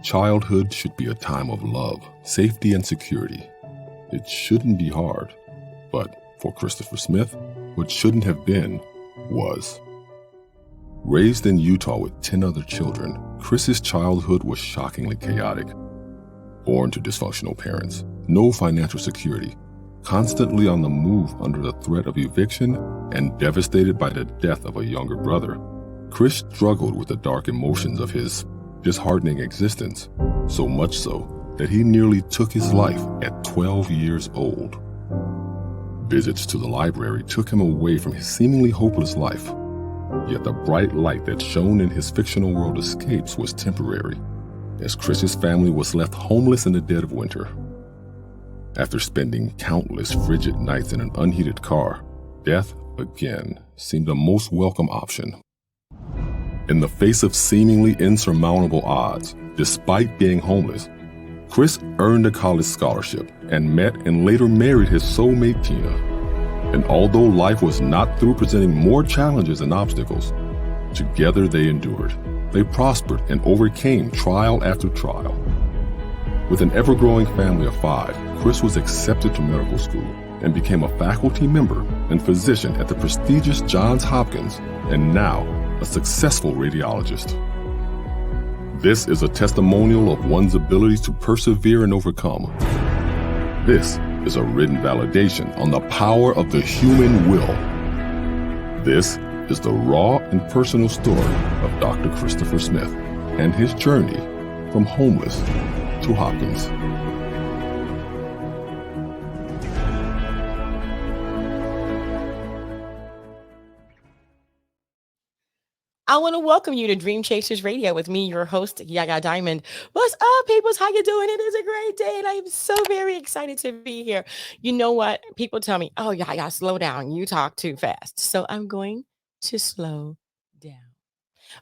Childhood should be a time of love, safety, and security. It shouldn't be hard. But for Christopher Smith, what shouldn't have been was. Raised in Utah with 10 other children, Chris's childhood was shockingly chaotic. Born to dysfunctional parents, no financial security, constantly on the move under the threat of eviction, and devastated by the death of a younger brother, Chris struggled with the dark emotions of his disheartening existence, so much so that he nearly took his life at 12 years old. Visits to the library took him away from his seemingly hopeless life, yet the bright light that shone in his fictional world escapes was temporary, as Chris's family was left homeless in the dead of winter. After spending countless frigid nights in an unheated car, death, again, seemed the most welcome option. In the face of seemingly insurmountable odds, despite being homeless, Chris earned a college scholarship and met and later married his soulmate Tina. And although life was not through presenting more challenges and obstacles, together they endured. They prospered and overcame trial after trial. With an ever-growing family of 5, Chris was accepted to medical school and became a faculty member and physician at the prestigious Johns Hopkins, and now a successful radiologist. This is a testimonial of one's ability to persevere and overcome. This is a written validation on the power of the human will. This is the raw and personal story of Dr. Christopher Smith and his journey from homeless to Hokins. I want to welcome you to Dream Chasers Radio with me, your host, Yaya Diamond. What's up, peoples? How you doing? It is a great day, and I am so very excited to be here. You know what? People tell me, oh, Yaya, slow down. You talk too fast. So I'm going to slow down.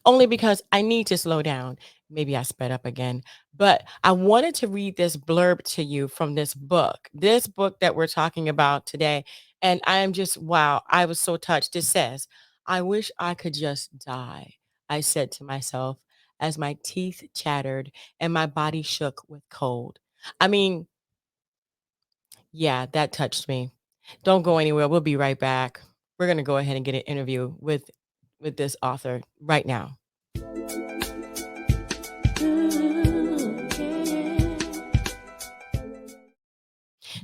Only because I need to slow down. Maybe I sped up again. But I wanted to read this blurb to you from this book that we're talking about today. And I am just, wow, I was so touched. It says, I wish I could just die, I said to myself as my teeth chattered and my body shook with cold. I mean, yeah, that touched me. Don't go anywhere. We'll be right back. We're going to go ahead and get an interview with this author right now.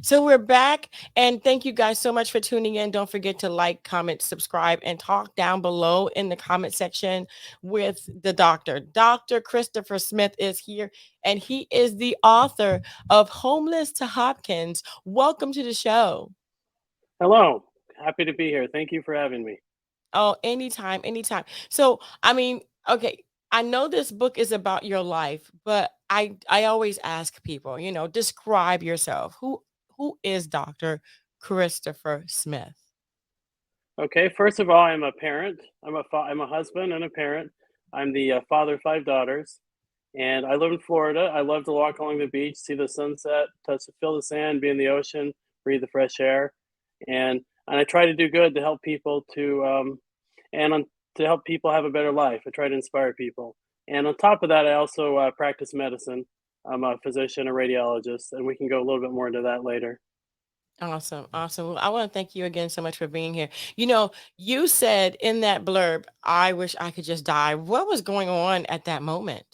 So we're back, and thank you guys so much for tuning in. Don't forget to like, comment, subscribe, and talk down below in the comment section with the doctor. Dr. Christopher Smith is here, and he is the author of Homeless to Hopkins. Welcome to the show. Hello. Happy to be here. Thank you for having me. Oh, anytime, anytime. So, I mean, okay, I know this book is about your life, but I always ask people, describe yourself. Who is Dr. Christopher Smith? Okay, first of all, I'm a parent. I'm a husband and a parent. I'm the father of 5 daughters, and I live in Florida. I love to walk along the beach, see the sunset, feel the sand, be in the ocean, breathe the fresh air, and I try to do good to help people to help people have a better life. I try to inspire people, and on top of that, I also practice medicine. I'm a physician, a radiologist, and we can go a little bit more into that later. Awesome. Awesome. Well, I want to thank you again so much for being here. You said in that blurb, I wish I could just die. What was going on at that moment?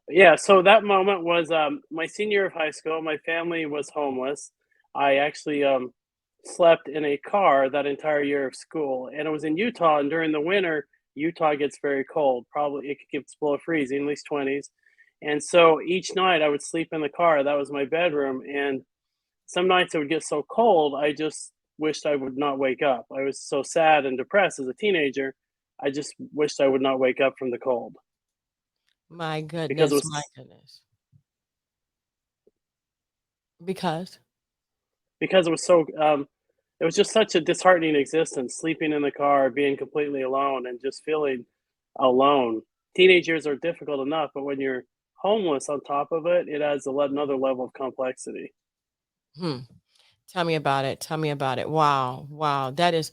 Yeah, so that moment was my senior year of high school. My family was homeless. I actually slept in a car that entire year of school, and it was in Utah. And during the winter, Utah gets very cold. Probably it gets below freezing, at least 20s. And so each night I would sleep in the car. That was my bedroom. And some nights it would get so cold, I just wished I would not wake up. I was so sad and depressed as a teenager. I just wished I would not wake up from the cold My because it goodness, my was goodness. Because because it was so it was just such a disheartening existence, sleeping in the car, being completely alone, and just feeling alone. Teenage years are difficult enough, but when you're homeless on top of it, it adds another level of complexity. hmm. Tell me about it. Tell me about it. Wow. Wow. That is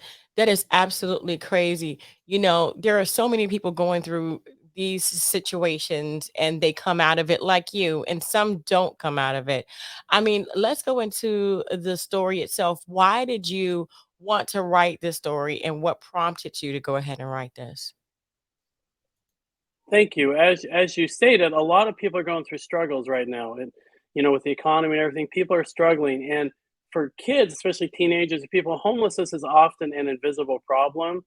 absolutely crazy. There are so many people going through these situations and they come out of it like you, and some don't come out of it. I mean, let's go into the story itself. Why did you want to write this story and what prompted you to go ahead and write this? Thank you. As you stated, a lot of people are going through struggles right now, and with the economy and everything, people are struggling. And for kids, especially teenagers and people, homelessness is often an invisible problem.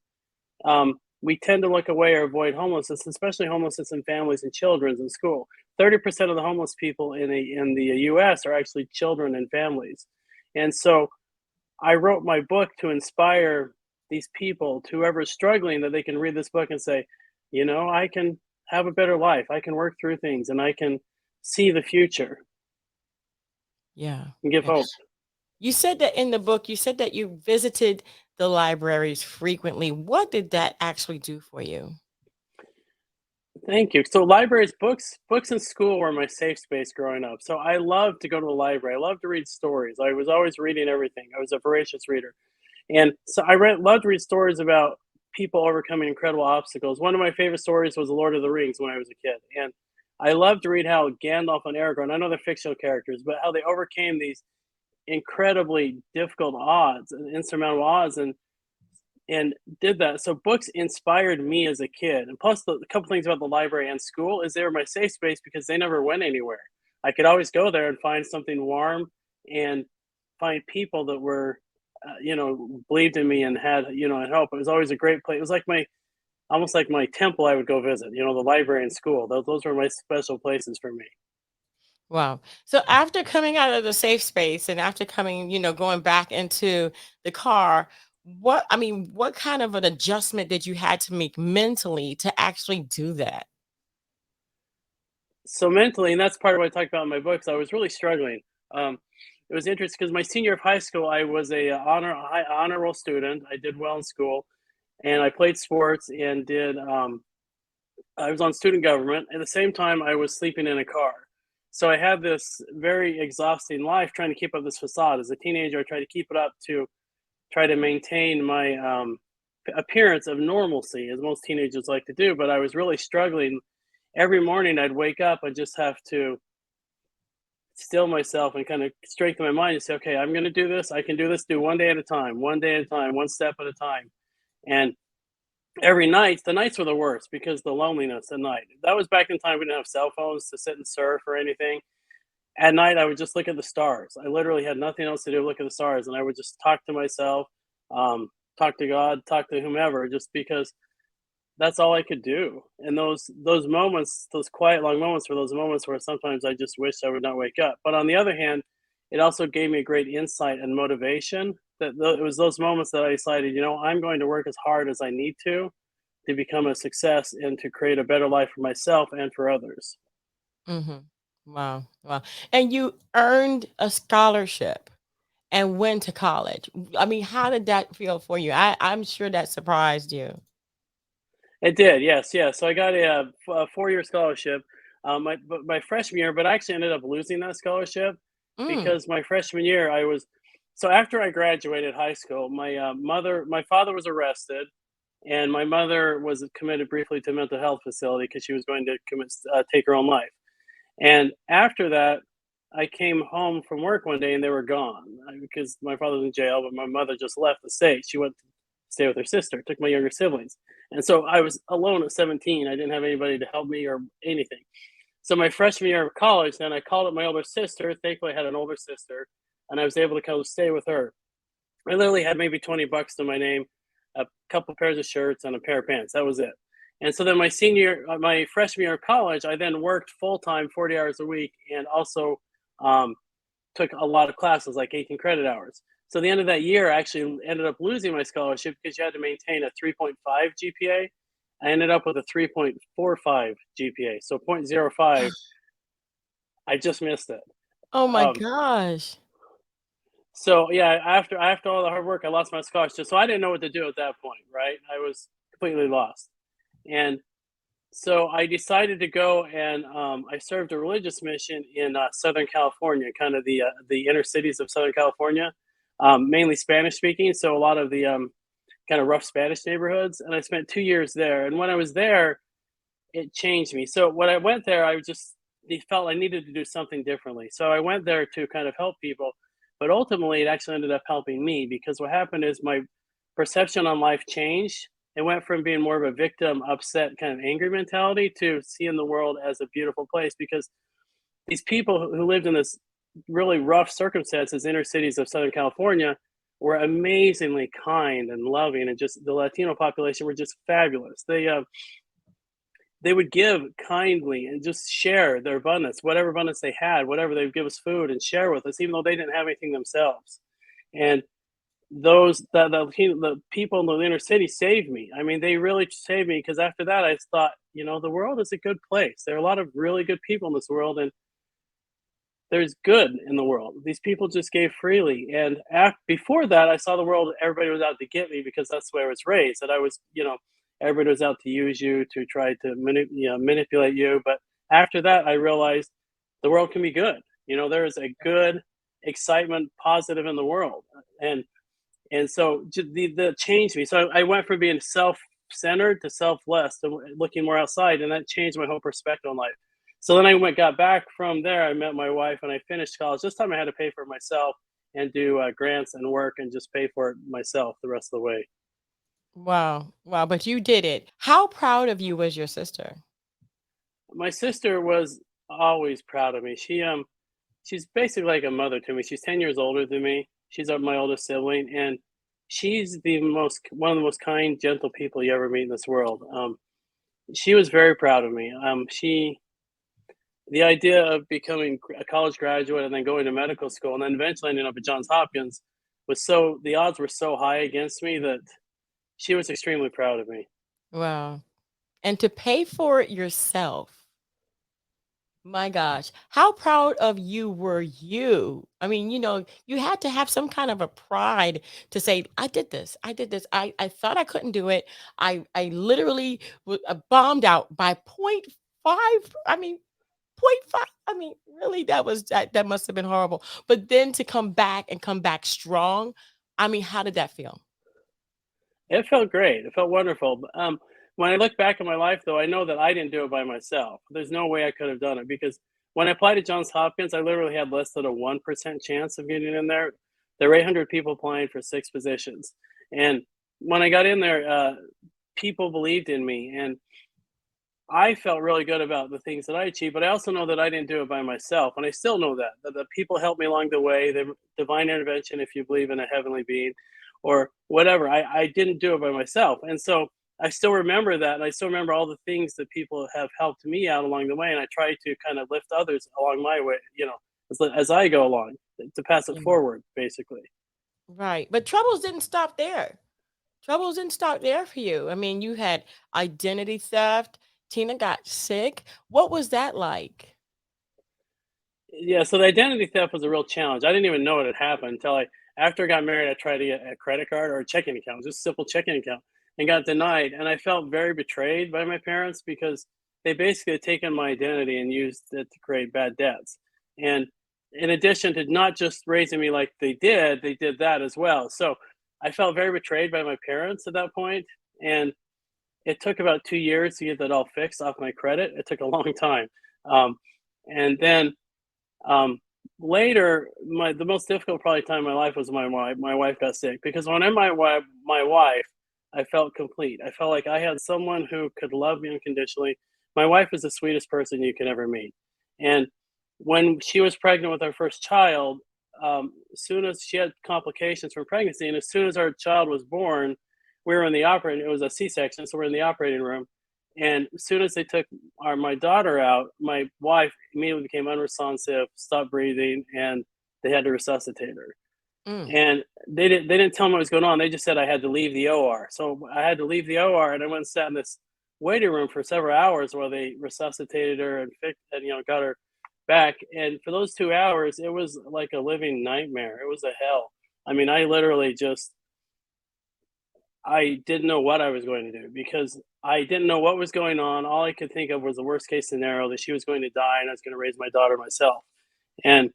We tend to look away or avoid homelessness, especially homelessness in families and children in school. 30% of the homeless people in the U.S. are actually children and families, and so I wrote my book to inspire these people, to whoever's struggling, that they can read this book and say, I can have a better life. I can work through things, and I can see the future Yeah. and give Yeah. hope. You said that in the book, you said that you visited the libraries frequently. What did that actually do for you? Thank you. So libraries, books in school were my safe space growing up. So I loved to go to the library. I loved to read stories. I was always reading everything. I was a voracious reader. And so loved to read stories about people overcoming incredible obstacles. One of my favorite stories was The Lord of the Rings when I was a kid. And I loved to read how Gandalf and Aragorn, I know they're fictional characters, but how they overcame these incredibly difficult odds and insurmountable odds, and did that. So books inspired me as a kid. And plus, a couple things about the library and school is they were my safe space because they never went anywhere. I could always go there and find something warm and find people that were, believed in me and had, and hope. It was always a great place. It was like almost like my temple I would go visit, the library and school. Those were my special places for me. Wow. So after coming out of the safe space and after coming, going back into the car, what kind of an adjustment did you had to make mentally to actually do that? So mentally, and that's part of what I talk about in my books, I was really struggling. Um, it was interesting because my senior year of high school, I was a honor roll student. I did well in school, and I played sports and did. I was on student government. At the same time, I was sleeping in a car. So I had this very exhausting life trying to keep up this facade. As a teenager, I tried to keep it up to try to maintain my appearance of normalcy, as most teenagers like to do. But I was really struggling. Every morning I'd wake up, I just have to still myself and kind of strengthen my mind and say, okay, I'm going to do this. I can do this. Do one day at a time, one day at a time, one step at a time. And every night, the nights were the worst because the loneliness at night. That was back in time we didn't have cell phones to sit and surf or anything. At night, I would just look at the stars. I literally had nothing else to do, look at the stars, and I would just talk to myself, talk to God, talk to whomever, just because that's all I could do. And those moments, those quiet, long moments, were those moments where sometimes I just wish I would not wake up. But on the other hand, it also gave me a great insight and motivation. It was those moments that I decided, I'm going to work as hard as I need to become a success and to create a better life for myself and for others. Hmm. Wow. Wow. And you earned a scholarship and went to college. I mean, how did that feel for you? I'm sure that surprised you. It did, yes, yes. So I got a 4-year scholarship, my freshman year, but I actually ended up losing that scholarship Mm. because my freshman year so after I graduated high school, my father was arrested, and my mother was committed briefly to a mental health facility because she was going to take her own life. And after that, I came home from work one day and they were gone because my father was in jail, but my mother just left the state. She went to stay with her sister, took my younger siblings. And so I was alone at 17. I didn't have anybody to help me or anything. So my freshman year of college, then I called up my older sister. Thankfully, I had an older sister, and I was able to come stay with her. I literally had maybe 20 bucks to my name, a couple pairs of shirts, and a pair of pants. That was it. And so then my freshman year of college, I then worked full time, 40 hours a week, and also um, took a lot of classes, like 18 credit hours. So at the end of that year, I actually ended up losing my scholarship because you had to maintain a 3.5 GPA. I ended up with a 3.45 GPA. So 0.05, I just missed it. Oh my Um, gosh. so yeah, after all the hard work, I lost my scholarship. So I didn't know what to do at that point, right? I was completely lost. And so I decided to go and I served a religious mission in Southern California, kind of the inner cities of Southern California, mainly Spanish speaking. So a lot of the kind of rough Spanish neighborhoods. And I spent 2 years there. And when I was there, it changed me. So when I went there, felt I needed to do something differently. So I went there to kind of help people, but ultimately it actually ended up helping me because what happened is my perception on life changed. It went from being more of a victim, upset, kind of angry mentality to seeing the world as a beautiful place because these people who lived in this really rough circumstances, inner cities of Southern California, were amazingly kind and loving, and just the Latino population were just fabulous. They would give kindly and just share their abundance, whatever abundance they had, whatever they would give us food and share with us, even though they didn't have anything themselves. And the people in the inner city saved me. I mean, they really saved me because after that, I thought, the world is a good place. There are a lot of really good people in this world, and there's good in the world. These people just gave freely. And before that, I saw the world, everybody was out to get me because that's the way I was raised. That I was, everybody was out to use you, to try to manipulate you. But after that, I realized the world can be good. There is a good excitement, positive in the world. And so the changed me. So I went from being self-centered to selfless, to looking more outside, and that changed my whole perspective on life. So then got back from there. I met my wife and I finished college. This time I had to pay for it myself and do grants and work and just pay for it myself the rest of the way. Wow. Wow. But you did it. How proud of you was your sister? My sister was always proud of me. She's basically like a mother to me. She's 10 years older than me. She's my oldest sibling, and she's one of the most kind, gentle people you ever meet in this world. She was very proud of me. The idea of becoming a college graduate and then going to medical school and then eventually ending up at Johns Hopkins the odds were so high against me that she was extremely proud of me. Wow. And to pay for it yourself. My gosh, how proud of you were you? I mean, you had to have some kind of a pride to say, I did this. I did this. I thought I couldn't do it. I literally bombed out by point five. I mean, point five. I mean, really, that must have been horrible. But then to come back and come back strong. I mean, how did that feel? It felt great. It felt wonderful. When I look back at my life, though, I know that I didn't do it by myself. There's no way I could have done it because when I applied to Johns Hopkins, I literally had less than a 1% chance of getting in there. There were 800 people applying for 6 positions. And when I got in there, people believed in me. And I felt really good about the things that I achieved, but I also know that I didn't do it by myself. And I still know that the people helped me along the way, the divine intervention, if you believe in a heavenly being or whatever. I didn't do it by myself. And so I still remember that. And I still remember all the things that people have helped me out along the way. And I try to kind of lift others along my way, as I go along to pass it Yeah. forward, basically. Right. But troubles didn't stop there. Troubles didn't start there for you. I mean, you had identity theft. Tina got sick. What was that like? Yeah, so the identity theft was a real challenge. I didn't even know it had happened until after I got married, I tried to get a credit card or a checking account, just a simple checking account, and got denied. And I felt very betrayed by my parents because they basically had taken my identity and used it to create bad debts. And in addition to not just raising me like they did that as well. So I felt very betrayed by my parents at that point, and it took about 2 years to get that all fixed off my credit. It took a long time, and then um, later, the most difficult probably time in my life was my wife. My wife got sick because when I met my wife, I felt complete. I felt like I had someone who could love me unconditionally. My wife is the sweetest person you can ever meet, and when she was pregnant with our first child, as soon as she had complications from pregnancy, and as soon as our child was born, we were in the operating. It was a C-section, so we're in the operating room. And as soon as they took my daughter out, my wife immediately became unresponsive, stopped breathing, and they had to resuscitate her. Mm. And they didn't tell me what was going on. They just said I had to leave the OR. So I had to leave the OR, and I went and sat in this waiting room for several hours while they resuscitated her and fixed and got her back. And for those 2 hours, it was like a living nightmare. It was a hell. I mean, I didn't know what I was going to do because I didn't know what was going on. All I could think of was the worst case scenario that she was going to die and I was going to raise my daughter myself. And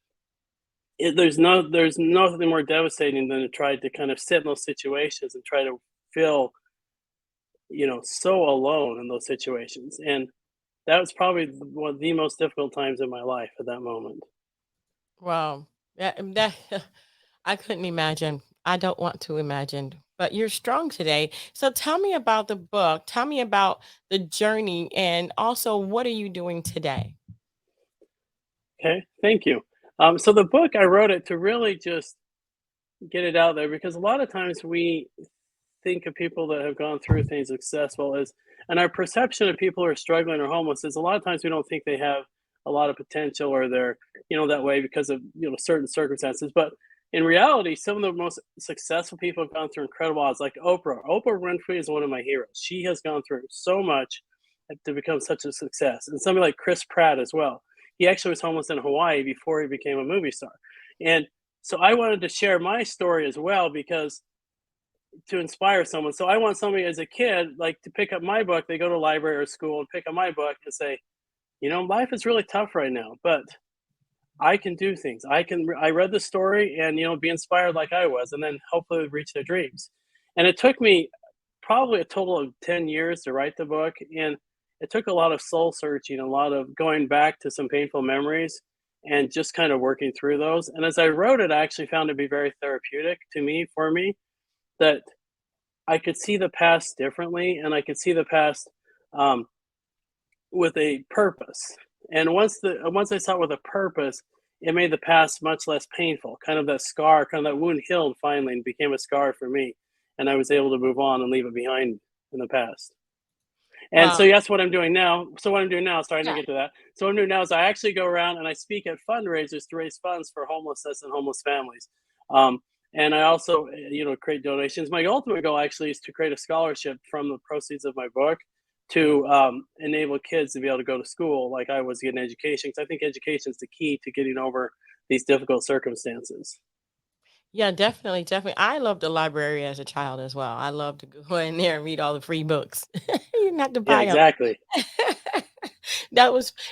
there's nothing more devastating than to try to kind of sit in those situations and try to feel, so alone in those situations. And that was probably one of the most difficult times in my life at that moment. Wow. That I couldn't imagine. I don't want to imagine. But you're strong today. So tell me about the book. Tell me about the journey and also what are you doing today? Okay, thank you. So the book, I wrote it to really just get it out there because a lot of times we think of people that have gone through things successful as, and our perception of people who are struggling or homeless is a lot of times we don't think they have a lot of potential or they're, that way because of, certain circumstances. But in reality, some of the most successful people have gone through incredible odds, like Oprah. Oprah Winfrey is one of my heroes. She has gone through so much to become such a success. And somebody like Chris Pratt as well. He actually was homeless in Hawaii before he became a movie star. And so I wanted to share my story as well because to inspire someone. So I want somebody as a kid, like to pick up my book. They go to a library or school and pick up my book and say, life is really tough right now, but I can do things. I read the story and, be inspired like I was, and then hopefully reach their dreams. And it took me probably a total of 10 years to write the book. And it took a lot of soul searching, a lot of going back to some painful memories and just kind of working through those. And as I wrote it, I actually found it to be very therapeutic for me, that I could see the past differently and I could see the past um, with a purpose. And once I saw it with a purpose, it made the past much less painful. Kind of that scar, kind of that wound healed finally and became a scar for me. And I was able to move on and leave it behind in the past. And so Wow. that's what I'm doing now. So what I'm doing now, sorry, I didn't Yeah. get to that. So what I'm doing now is I actually go around and I speak at fundraisers to raise funds for homelessness and homeless families. Um, and I also, create donations. My ultimate goal actually is to create a scholarship from the proceeds of my book to enable kids to be able to go to school like I was getting education. Because I think education is the key to getting over these difficult circumstances. Yeah, definitely, definitely. I loved the library as a child as well. I loved to go in there and read all the free books. You didn't have to Yeah, buy them. exactly.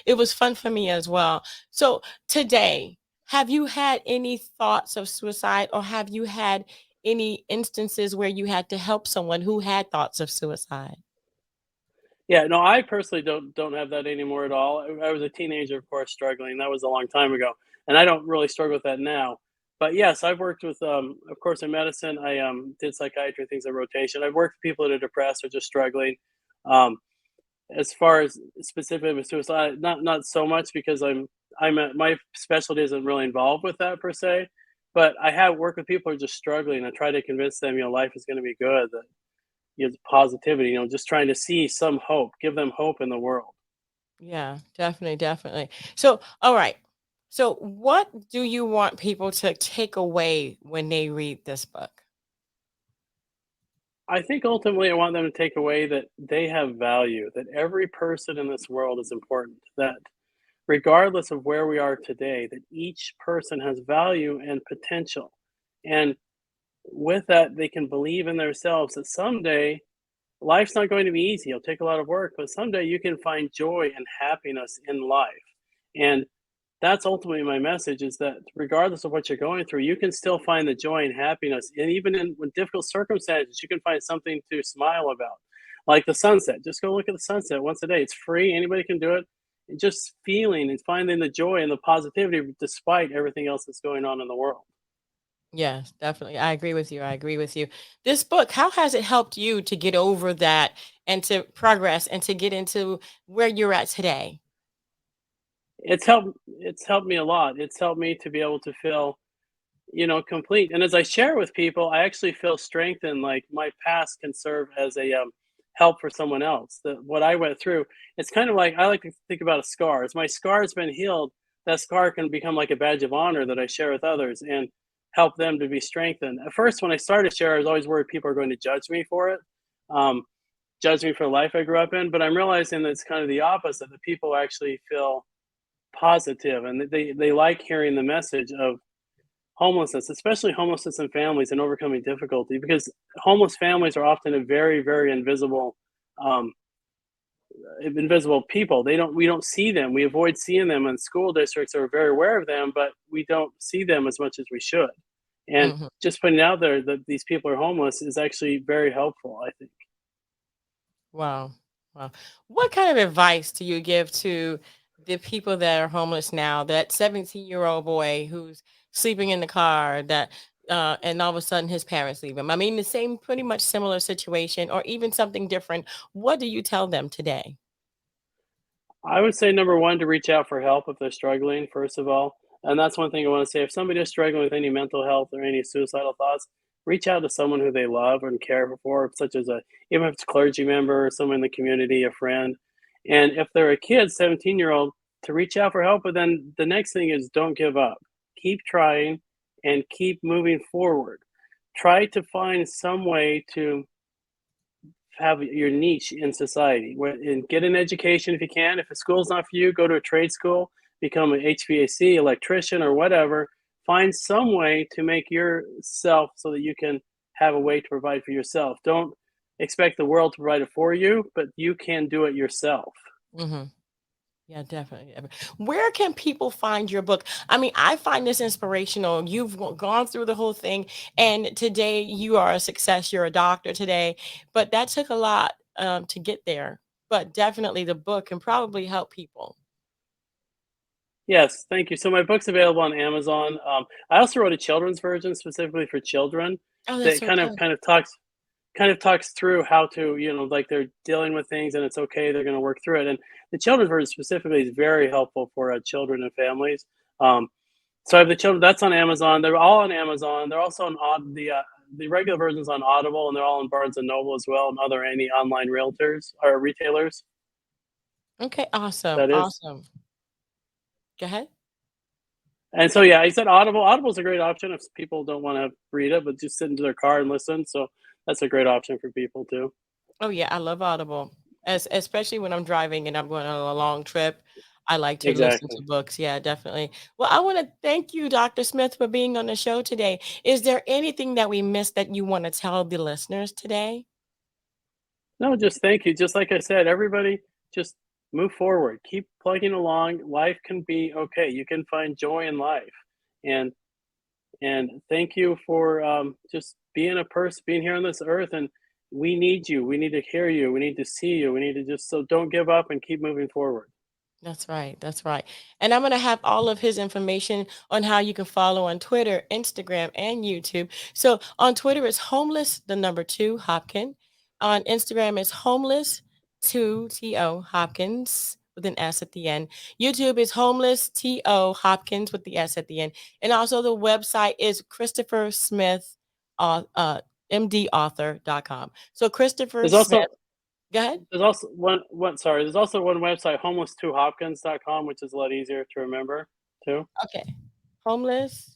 It was fun for me as well. So today, have you had any thoughts of suicide or have you had any instances where you had to help someone who had thoughts of suicide? Yeah, no, I personally don't have that anymore at all. I was a teenager, of course, struggling. That was a long time ago, and I don't really struggle with that now. But yes, I've worked with, of course, in medicine. I did psychiatry things in rotation. I've worked with people that are depressed or just struggling. Um, as far as specifically with suicide, not so much because my specialty isn't really involved with that per se. But I have worked with people who are just struggling. I try to convince them, life is going to be good. That positivity, just trying to see some hope, give them hope in the world. Yeah, definitely, definitely. So, all right. So, what do you want people to take away when they read this book? I think ultimately I want them to take away that they have value, that every person in this world is important, that regardless of where we are today, that each person has value and potential. And with that, they can believe in themselves that someday life's not going to be easy. It'll take a lot of work, but someday you can find joy and happiness in life. And that's ultimately my message is that regardless of what you're going through, you can still find the joy and happiness. And even in when difficult circumstances, you can find something to smile about. Like the sunset. Just go look at the sunset once a day. It's free, anybody can do it. And just feeling and finding the joy and the positivity despite everything else that's going on in the world. Yes, definitely. I agree with you. I agree with you. This book, how has it helped you to get over that and to progress and to get into where you're at today? It's helped me a lot. It's helped me to be able to feel complete. And as I share with people, I actually feel strengthened. Like my past can serve as a help for someone else. That what I went through, it's kind of like I like to think about a scar. As my scar has been healed, that scar can become like a badge of honor that I share with others and help them to be strengthened. At first, when I started to share, I was always worried people are going to judge me for it, um, judge me for the life I grew up in. But I'm realizing that it's kind of the opposite. That people actually feel positive and they like hearing the message of homelessness, especially homelessness in families and overcoming difficulty, because homeless families are often a very, very um, invisible people. We don't see them. We avoid seeing them, and school districts are very aware of them, but we don't see them as much as we should. And Mhm. just putting out there that these people are homeless is actually very helpful, I think. Wow. Well, what kind of advice do you give to the people that are homeless now? That 17-year-old boy who's sleeping in the car that and all of a sudden his parents leave him. I mean, the same pretty much similar situation or even something different. What do you tell them today? I would say number one, to reach out for help if they're struggling, first of all. And that's one thing I want to say. If somebody is struggling with any mental health or any suicidal thoughts, reach out to someone who they love and care for, such as even if it's a clergy member or someone in the community, a friend. And if they're a kid, 17-year-old, to reach out for help. But then the next thing is don't give up. Keep trying and keep moving forward. Try to find some way to have your niche in society and get an education if you can. If a school's not for you, go to a trade school, become an HVAC electrician or whatever. Find some way to make yourself so that you can have a way to provide for yourself. Don't expect the world to provide it for you, but you can do it yourself. Hmm. Yeah, definitely. Where can people find your book? I mean, I find this inspirational. You've gone through the whole thing, and today you are a success. You're a doctor today, but that took a lot to get there. But definitely, the book can probably help people. Yes, thank you. So my book's available on Amazon. I also wrote a children's version specifically for children Oh, that's that so good. kind of talks through how to, like they're dealing with things and it's okay, they're going to work through it. And the children's version specifically is very helpful for children and families. Um, so I have the children, that's on Amazon. They're all on Amazon. They're also on the regular versions on Audible, and they're all on Barnes and Noble as well, and other any online realtors or retailers. Okay, awesome, That is. awesome. Go ahead. And so, yeah, I said Audible. Audible's a great option if people don't want to read it, but just sit into their car and listen. So that's a great option for people too. Oh yeah, I love Audible. As especially when I'm driving and I'm going on a long trip. I like to listen to Exactly. books. Yeah, definitely. Well, I want to thank you, Dr. Smith, for being on the show today. Is there anything that we missed that you want to tell the listeners today? No, just thank you. Just like I said, everybody just move forward. Keep plugging along. Life can be okay. You can find joy in life. And thank you for just being a person, being here on this earth. And we need you. We need to hear you. We need to see you. We need to just so don't give up and keep moving forward. That's right. That's right. And I'm going to have all of his information on how you can follow on Twitter, Instagram, and YouTube. So on Twitter, it's homeless, the number two, Hopkins. On Instagram, it's homeless, two, T-O, Hopkins, with an S at the end. YouTube is homeless, T-O, Hopkins, with the S at the end. And also the website is Christopher Smith, mdauthor.com. So Christopher There's Smith, also go ahead. there's also one website, homeless2hopkins.com, which is a lot easier to remember too. Okay. Homeless.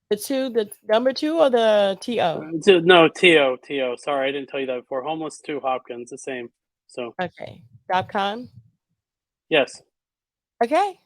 The two, the number two or the TO? No, T-O. Sorry, I didn't tell you that before. Homeless2Hopkins, the same. So, Okay. .com. yes. Okay.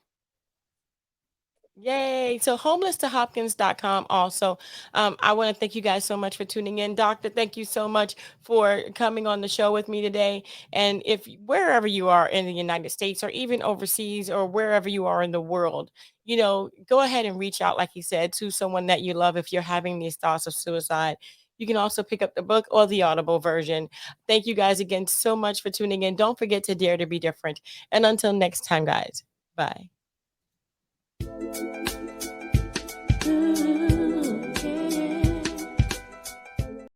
Yay. So homeless to hopkins.com also. I want to thank you guys so much for tuning in. Doctor, thank you so much for coming on the show with me today. And if wherever you are in the United States or even overseas or wherever you are in the world, go ahead and reach out, like you said, to someone that you love if you're having these thoughts of suicide. You can also pick up the book or the Audible version. Thank you guys again so much for tuning in. Don't forget to dare to be different. And until next time, guys, bye.